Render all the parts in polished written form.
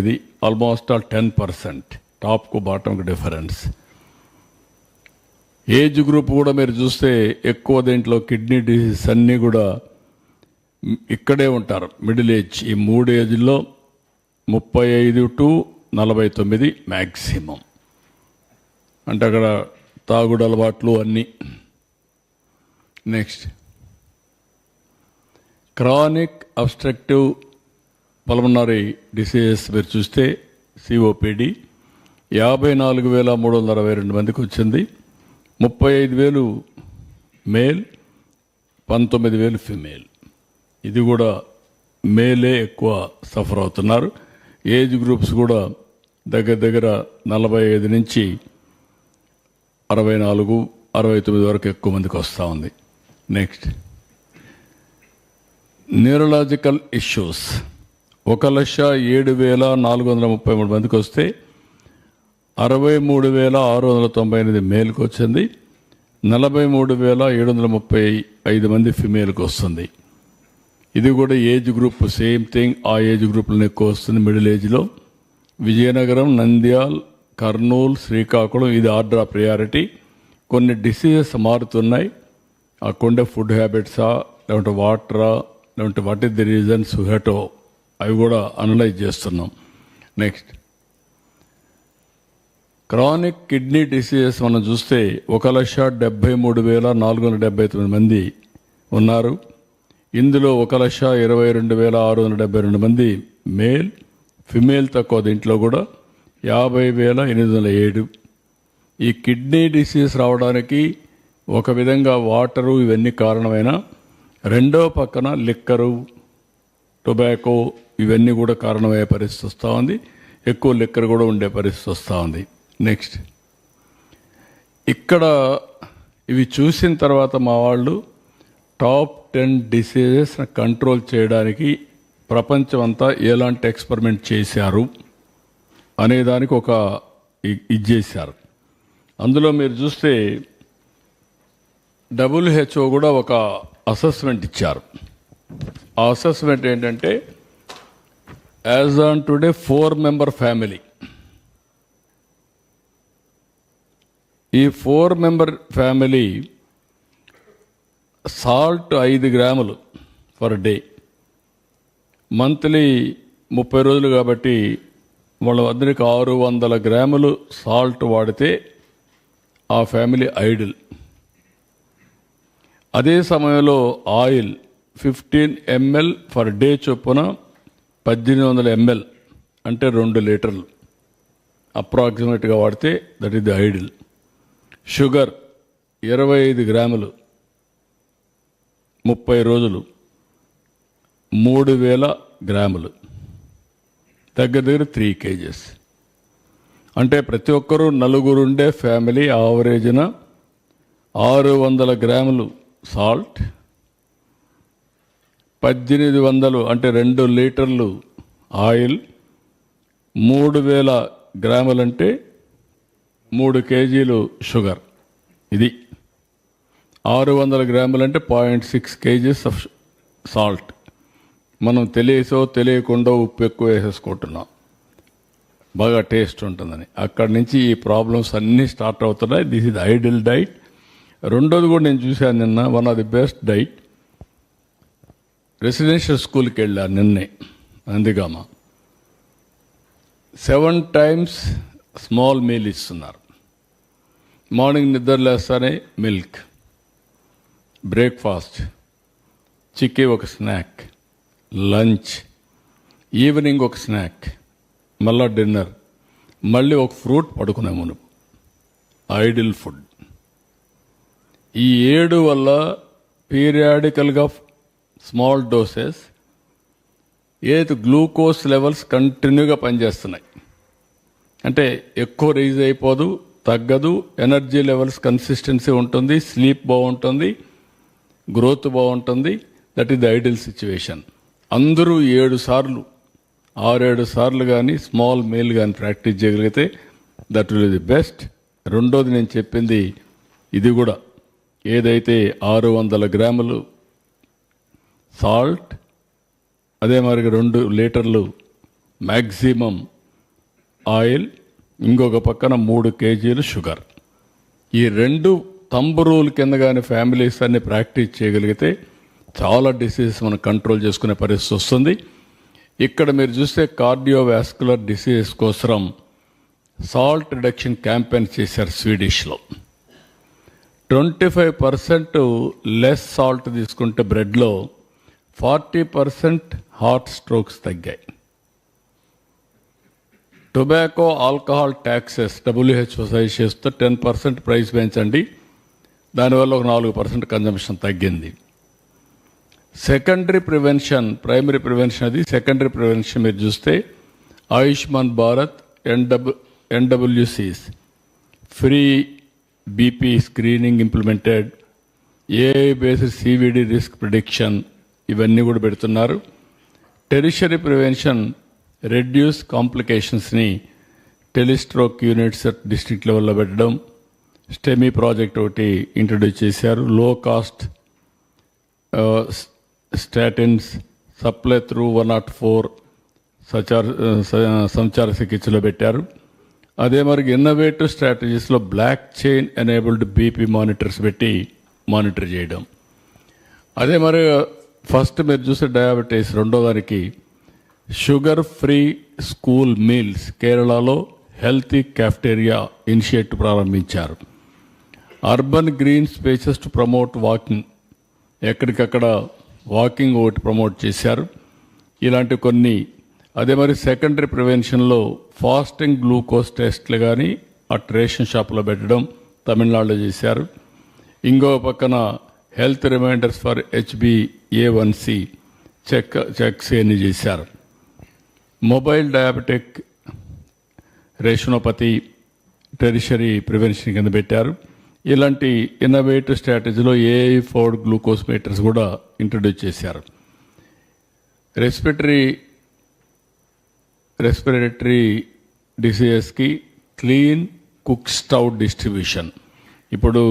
ఇది almost all 10%, టాప్కు బాటంకు డిఫరెన్స్. ఏజ్ గ్రూప్ కూడా మీరు చూస్తే ఎక్కువ దీంట్లో కిడ్నీ డిసీజ్ అన్నీ కూడా ఇక్కడే ఉంటారు. మిడిల్ ఏజ్, ఈ 3 ఏజ్లో 35 to 49 మ్యాక్సిమం. అంటే అక్కడ తాగుడు అలవాట్లు అన్నీ. Next, chronic obstructive pulmonary diseases మీరు చూస్తే సిఓపిడి 54,362 మందికి వచ్చింది. 35,000 మేల్, 19,000 ఫిమేల్. ఇది కూడా మేలే ఎక్కువ సఫర్ అవుతున్నారు. ఏజ్ గ్రూప్స్ కూడా దగ్గర 45 నుంచి 64, 69 వరకు ఎక్కువ మందికి వస్తూ ఉంది. నెక్స్ట్, న్యూరలాజికల్ ఇష్యూస్ 1,07,433 మందికి వస్తే 63,698 మేల్కి వచ్చింది. 43,735 మంది ఫిమేల్కి వస్తుంది. ఇది కూడా ఏజ్ గ్రూప్ సేమ్ థింగ్. ఆ ఏజ్ గ్రూప్లో ఎక్కువ వస్తుంది మిడిల్ ఏజ్లో. విజయనగరం, నంద్యాల్, కర్నూలు, శ్రీకాకుళం ఇది ఆర్డర్ ఆఫ్ ప్రయారిటీ. కొన్ని డిసీజెస్ మారుతున్నాయి. అక్కడే ఫుడ్ హ్యాబిట్సా, లేకుంటే వాటరా, లేకుంటే వాట్ ఈస్ ది రీజన్స్ హెటో, అవి కూడా అనలైజ్ చేస్తున్నాం. నెక్స్ట్, క్రానిక్ కిడ్నీ డిసీజెస్ మనం చూస్తే 1,73,479 మంది ఉన్నారు. ఇందులో 1,22,672 మంది మేల్, ఫిమేల్ తక్కువ. దీంట్లో కూడా 50,807. ఈ కిడ్నీ డిసీజ్ రావడానికి ఒక విధంగా వాటరు ఇవన్నీ కారణమైన, రెండో పక్కన లిక్కరు, టొబాకో ఇవన్నీ కూడా కారణమయ్యే పరిస్థితి వస్తూ ఉంది. ఎక్కువ లిక్కర్ కూడా ఉండే పరిస్థితి వస్తూ ఉంది. నెక్స్ట్, ఇక్కడ ఇవి చూసిన తర్వాత మా వాళ్ళు టాప్ 10 డిసీజెస్ కంట్రోల్ చేయడానికి ప్రపంచం అంతా ఎలాంటి ఎక్స్పెరిమెంట్ చేశారు అనేదానికి ఒక ఇది చేశారు. అందులో మీరు చూస్తే WHO కూడా ఒక అసెస్మెంట్ ఇచ్చారు. ఆ అసెస్మెంట్ ఏంటంటే, as on today 4-member family. ఈ 4-member ఫ్యామిలీ సాల్ట్ 5 గ్రాములు పర్ డే, మంత్లీ 30 రోజులు కాబట్టి వాళ్ళందరికీ 600 గ్రాములు సాల్ట్ వాడితే ఆ ఫ్యామిలీ ఐడిల్. అదే సమయంలో ఆయిల్ 15 ml పర్ డే చొప్పున 1800 ml అంటే 2 లీటర్లు అప్రాక్సిమేట్గా వాడితే that is the ideal. Sugar 25 గ్రాములు 30 రోజులు 3,000 గ్రాములు, దగ్గర 3 kgs. అంటే ప్రతి ఒక్కరూ నలుగురుండే ఫ్యామిలీ ఆవరేజ్న 600 గ్రాములు సాల్ట్, 1800 అంటే 2 లీటర్లు ఆయిల్, 3,000 గ్రాములు అంటే 3 కేజీలు షుగర్. ఇది 600 గ్రాములు అంటే 0.6 kgs ఆఫ్ సాల్ట్. మనం తెలియసో తెలియకుండా ఉప్పు ఎక్కువ వేసేసుకుంటున్నాం, బాగా టేస్ట్ ఉంటుందని. అక్కడి నుంచి ఈ ప్రాబ్లమ్స్ అన్నీ స్టార్ట్ అవుతున్నాయి. This is ideal diet. రెండోది కూడా నేను చూశాను నిన్న, one of the best diet. Residential స్కూల్కి వెళ్ళాను నిన్నే, నందిగామ. 7 times స్మాల్ మీల్ ఇస్తున్నారు. మార్నింగ్ నిద్ర లేస్తానే మిల్క్, బ్రేక్ఫాస్ట్, చిక్కీ ఒక స్నాక్, లంచ్, ఈవినింగ్ ఒక స్నాక్, మళ్ళా డిన్నర్, మళ్ళీ ఒక ఫ్రూట్ పడుకునే మునుపు. Ideal food. ఈ 7 వల్ల పీరియాడికల్గా స్మాల్ డోసెస్ ఏది గ్లూకోజ్ లెవెల్స్ కంటిన్యూగా పనిచేస్తున్నాయి. అంటే ఎక్కువ రైజ్ అయిపోదు, తగ్గదు, ఎనర్జీ లెవెల్స్ కన్సిస్టెన్సీ ఉంటుంది, స్లీప్ బాగుంటుంది, గ్రోత్ బాగుంటుంది. That is the ideal situation. అందరూ 6 సార్లు కానీ స్మాల్ మీల్ కానీ ప్రాక్టీస్ చేయగలిగితే దట్ విల్ ది బెస్ట్. రెండోది నేను చెప్పింది ఇది కూడా, ఏదైతే 600 గ్రాములు సాల్ట్, అదే మరి 2 లీటర్లు మ్యాక్సిమం ఆయిల్, ఇంకొక పక్కన 3 కేజీలు షుగర్. ఈ 2 తంబు రూల్ కింద కానీ ఫ్యామిలీస్ అన్ని ప్రాక్టీస్ చేయగలిగితే చాలా డిసీజెస్ మనం కంట్రోల్ చేసుకునే పరిస్థితి వస్తుంది. ఇక్కడ మీరు చూస్తే కార్డియోవాస్కులర్ డిసీజెస్ కోసం సాల్ట్ రిడక్షన్ క్యాంపెయిన్ చేశారు స్వీడిష్లో. 25% లెస్ సాల్ట్ తీసుకుంటే బ్రెడ్లో 40% హార్ట్ స్ట్రోక్స్ తగ్గాయి. Tobacco, alcohol taxes WHO suggest చేస్తూ 10% ప్రైస్ పెంచండి, దానివల్ల ఒక 4% కన్జంప్షన్ తగ్గింది. సెకండరీ ప్రివెన్షన్, ప్రైమరీ ప్రివెన్షన్ అది. సెకండరీ ప్రివెన్షన్ మీరు చూస్తే Ayushman Bharat, NWC's free BP screening implemented, AI based CVD risk prediction, ఇవన్నీ కూడా పెడుతున్నారు. టెరిషరీ ప్రివెన్షన్, రెడ్యూస్ కాంప్లికేషన్స్ని టెలిస్ట్రోక్ యూనిట్స్ డిస్ట్రిక్ట్ లెవెల్లో పెట్టడం. స్టెమీ ప్రాజెక్ట్ ఒకటి ఇంట్రడ్యూస్ చేశారు. లో కాస్ట్ స్టాటిన్స్ సప్లై త్రూ 104 సంచార చికిత్సలో పెట్టారు. అదే మరి ఇన్నోవేటివ్ స్ట్రాటజీస్లో block chain enabled BP monitors పెట్టి మానిటర్ చేయడం. అదే మరి ఫస్ట్ మీరు చూసే డయాబెటీస్, రెండో దానికి షుగర్ ఫ్రీ స్కూల్ మీల్స్, కేరళలో హెల్తీ క్యాఫ్టేరియా ఇనిషియేటివ్ ప్రారంభించారు. Urban green spaces to promote walking, ఎక్కడికక్కడ వాకింగ్ ఒకటి ప్రమోట్ చేశారు. ఇలాంటి కొన్ని. అదే మరి సెకండరీ ప్రివెన్షన్లో ఫాస్టింగ్ గ్లూకోజ్ టెస్ట్లు కానీ అట్ రేషన్ షాప్లో పెట్టడం తమిళనాడులో చేశారు. ఇంకో పక్కన health reminders for HbA1c checks అన్ని చేశారు. Mobile diabetic retinopathy tertiary prevention కింద పెట్టారు. ఇలాంటి ఇన్నోవేటివ్ స్ట్రాటజీలో AI4 గ్లూకోజ్ మీటర్స్ కూడా ఇంట్రడ్యూస్ చేశారు. రెస్పిరేటరీ డిసీజెస్కి క్లీన్ కుక్ స్టవ్ డిస్ట్రిబ్యూషన్. ఇప్పుడు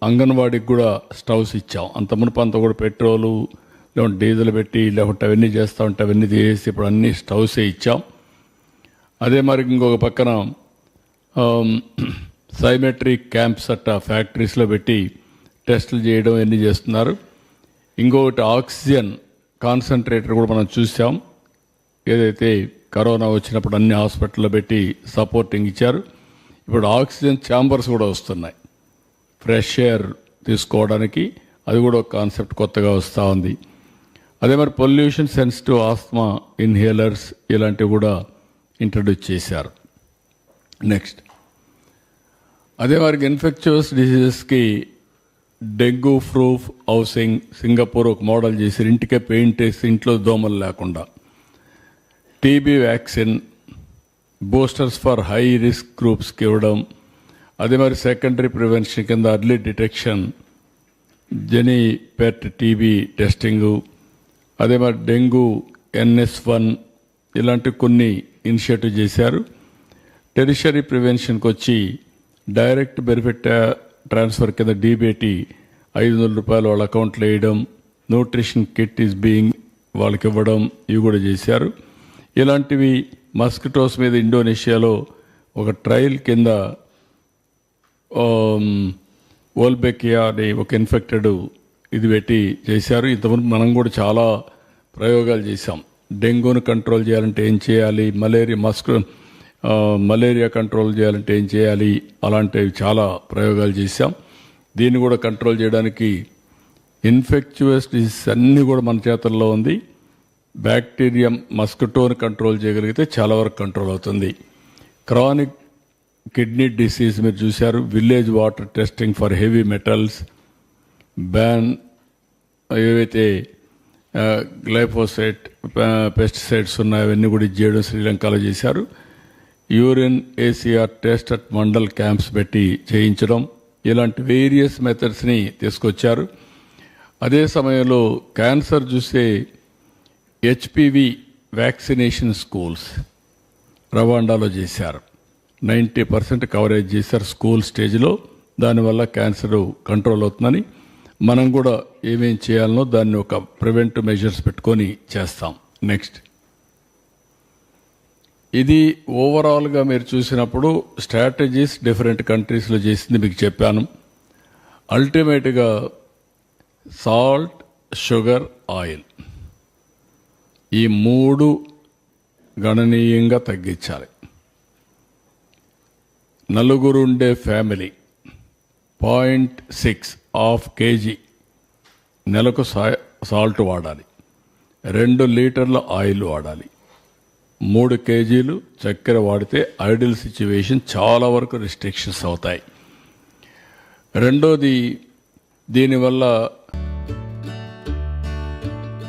అంగన్వాడీకి కూడా స్టవ్స్ ఇచ్చాం. అంత మునుపు కూడా పెట్రోలు లేకుంటే డీజిల్ పెట్టి లేకుంటే అవన్నీ చేస్తూ ఉంటే అవన్నీ తీసేసి ఇప్పుడు అన్ని స్టవ్సే ఇచ్చాం. అదే మరి ఇంకొక పక్కన సైమెట్రిక్ క్యాంప్స్ ఫ్యాక్టరీస్లో పెట్టి టెస్టులు చేయడం అన్నీ చేస్తున్నారు. ఇంకొకటి ఆక్సిజన్ కాన్సన్ట్రేటర్ కూడా మనం చూసాం. ఏదైతే కరోనా వచ్చినప్పుడు అన్ని హాస్పిటల్లో పెట్టి సపోర్టింగ్ ఇచ్చారు. ఇప్పుడు ఆక్సిజన్ ఛాంబర్స్ కూడా వస్తున్నాయి ఫ్రెష్ ఎయిర్ తీసుకోవడానికి. అది కూడా ఒక కాన్సెప్ట్ కొత్తగా వస్తూ ఉంది. అదే మరి పొల్యూషన్ సెన్సిటివ్ ఆస్మా ఇన్హేలర్స్ ఇలాంటివి కూడా ఇంట్రడ్యూస్ చేశారు. నెక్స్ట్ అదే వారికి ఇన్ఫెక్చువస్ డిసీజెస్కి డెంగ్యూ ప్రూఫ్ హౌసింగ్ సింగపూర్ ఒక మోడల్ చేసి ఇంటికే పెయింట్ వేసి ఇంట్లో దోమలు లేకుండా. TB vaccine boosters for high risk గ్రూప్స్కి ఇవ్వడం. అదే మరి సెకండరీ ప్రివెన్షన్ కింద అర్లీ డిటెక్షన్, జెనీపెట్ టీబీ టెస్టింగు. అదే మరి డెంగ్యూ NS1 ఇలాంటి కొన్ని ఇనిషియేటివ్ చేశారు. టెరిషరీ ప్రివెన్షన్కి వచ్చి డైరెక్ట్ బెనిఫిట్ ట్రాన్స్ఫర్ కింద DBT 500 రూపాయలు వాళ్ళ అకౌంట్లో వేయడం. న్యూట్రిషన్ కిట్ ఈజ్ బీయింగ్ వాళ్ళకి ఇవ్వడం, ఇవి కూడా చేశారు. ఇలాంటివి మస్కిటోస్ మీద ఇండోనేషియాలో ఒక ట్రయల్ కింద ఓల్బెకియా అని ఒక ఇన్ఫెక్టెడ్ ఇది పెట్టి చేశారు. ఇంతకుముందు మనం కూడా చాలా ప్రయోగాలు చేశాం. డెంగ్యూను కంట్రోల్ చేయాలంటే ఏం చేయాలి, మలేరియా కంట్రోల్ చేయాలంటే ఏం చేయాలి, అలాంటివి చాలా ప్రయోగాలు చేశాం. దీన్ని కూడా కంట్రోల్ చేయడానికి ఇన్ఫెక్చువస్ డిసీజ్ అన్నీ కూడా మన చేతుల్లో ఉంది. బ్యాక్టీరియా మస్కిటోని కంట్రోల్ చేయగలిగితే చాలా వరకు కంట్రోల్ అవుతుంది. క్రానిక్ కిడ్నీ డిసీజ్ మీరు చూశారు. Village water testing for heavy metals ban, ఏవైతే గ్లైఫోసేట్ పెస్టిసైడ్స్ ఉన్నాయో అవన్నీ కూడా చేయడం శ్రీలంకలో చేశారు. Urine ACR test at mandal camps పెట్టి చేయించడం, ఇలాంటి వేరియస్ మెథడ్స్ని తీసుకొచ్చారు. అదే సమయంలో క్యాన్సర్ చూస్తే HPV వ్యాక్సినేషన్ స్కూల్స్ రవాండాలో చేశారు. 90% కవరేజ్ చేశారు స్కూల్ స్టేజ్లో. దానివల్ల క్యాన్సర్ కంట్రోల్ అవుతుందని మనం కూడా ఏమేం చేయాలనో దాన్ని ఒక ప్రివెంటివ్ మెజర్స్ పెట్టుకొని చేస్తాం. నెక్స్ట్ ఇది ఓవరాల్గా మీరు చూసినప్పుడు స్ట్రాటజీస్ డిఫరెంట్ కంట్రీస్లో చేసింది మీకు చెప్పాను. అల్టిమేట్గా సాల్ట్, షుగర్, ఆయిల్ ఈ మూడు గణనీయంగా తగ్గించాలి. నలుగురుండే ఫ్యామిలీ 0.6 kg నెలకు సాల్ట్ వాడాలి, 2 లీటర్ల ఆయిల్ వాడాలి, 3 kgలు చక్కెర వాడితే ఐడియల్ సిచ్యువేషన్ చాలా వరకు రిస్ట్రిక్షన్స్ అవుతాయి. రెండోది, దీనివల్ల